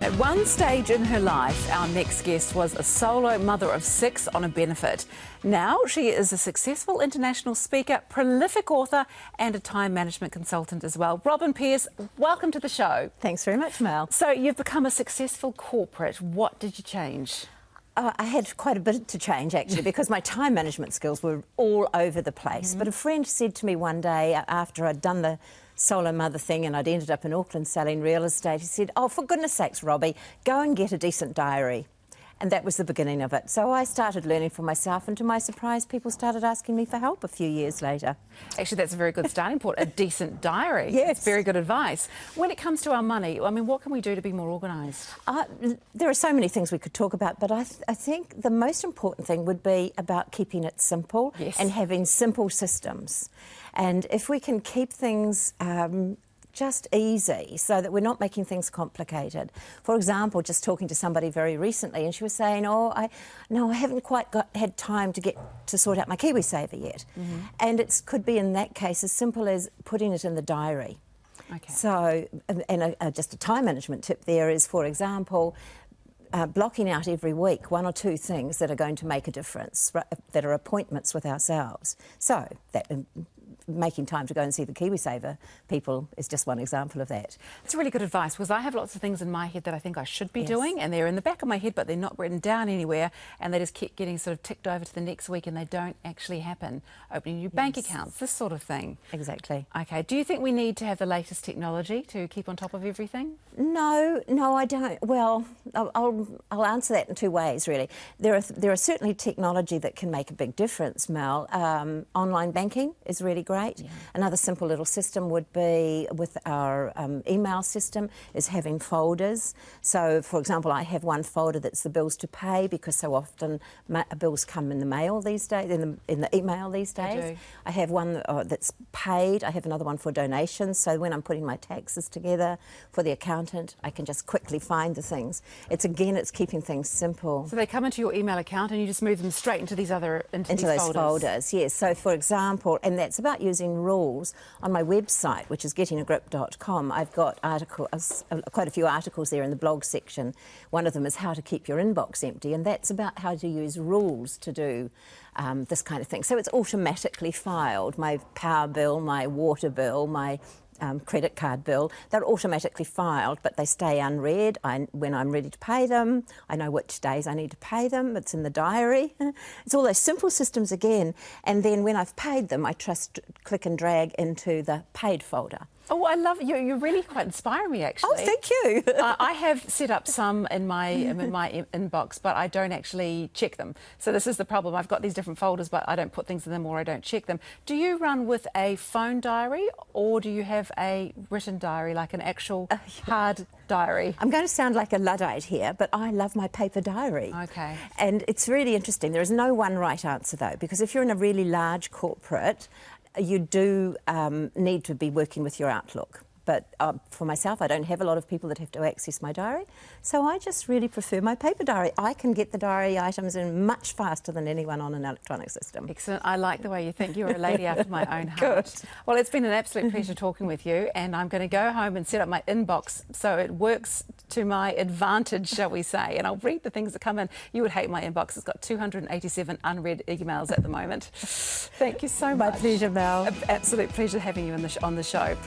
At one stage in her life, our next guest was a solo mother of 6 on a benefit. Now she is a successful international speaker, prolific author and a time management consultant as well. Robyn Pearce, welcome to the show. Thanks very much, Mel. So you've become a successful corporate. What did you change? I had quite a bit to change, actually, because my time management skills were all over the place. But a friend said to me one day, after I'd done the solo mother thing and I'd ended up in Auckland selling real estate, he said, "Oh, for goodness sakes, Robbie, go and get a decent diary." And that was the beginning of it. So I started learning for myself, and to my surprise, people started asking me for help a few years later. Actually, that's a very good starting point, a decent diary. Yes. That's very good advice. When it comes to our money, I mean, what can we do to be more organised? There are so many things we could talk about, but I think the most important thing would be about keeping it simple. Yes. And having simple systems. And if we can keep things just easy so that we're not making things complicated. For example, just talking to somebody very recently, and she was saying, I haven't quite had time to get to sort out my KiwiSaver yet. And it could be, in that case, as simple as putting it in the diary. Okay. So, and just a time management tip there is, for example, blocking out every week 1 or 2 things that are going to make a difference, that are appointments with ourselves. So that making time to go and see the KiwiSaver people is just one example of that. It's really good advice, because I have lots of things in my head that I think I should be doing, and they're in the back of my head, but they're not written down anywhere, and they just keep getting sort of ticked over to the next week, and they don't actually happen. Opening new bank accounts, this sort of thing. Exactly. Okay. Do you think we need to have the latest technology to keep on top of everything? No, I don't. Well, I'll answer that in 2 ways, really. There are certainly technology that can make a big difference, Mel. Online banking is really great. Yeah. Another simple little system would be with our email system is having folders. So, for example, I have one folder that's the bills to pay, because so often bills come in the mail these days, in the email these days. I have one that's paid. I have another one for donations. So when I'm putting my taxes together for the accountant, I can just quickly find the things. It's keeping things simple. So they come into your email account and you just move them straight into these folders. Yes. So, for example, and that's about using rules. On my website, which is gettingagrip.com, I've got quite a few articles there in the blog section. One of them is how to keep your inbox empty, and that's about how to use rules to do this kind of thing. So it's automatically filed. My power bill, my water bill, my credit card bill, they're automatically filed, but they stay unread. When I'm ready to pay them, I know which days I need to pay them. It's in the diary. It's all those simple systems again. And then when I've paid them, I just click and drag into the paid folder. Oh, I love you. You really quite inspire me, actually. Oh, thank you. I have set up some in my inbox, but I don't actually check them. So this is the problem. I've got these different folders, but I don't put things in them, or I don't check them. Do you run with a phone diary, or do you have a written diary, like an actual hard diary? I'm going to sound like a Luddite here, but I love my paper diary. Okay. And it's really interesting. There is no one right answer, though, because if you're in a really large corporate, you do need to be working with your Outlook. But for myself, I don't have a lot of people that have to access my diary, so I just really prefer my paper diary. I can get the diary items in much faster than anyone on an electronic system. Excellent. I like the way you think. You're a lady after my own heart. Good. Well, it's been an absolute pleasure talking with you, and I'm going to go home and set up my inbox so it works to my advantage, shall we say, and I'll read the things that come in. You would hate my inbox. It's got 287 unread emails at the moment. Thank you so much. My pleasure, Mel. Absolute pleasure having you on the show.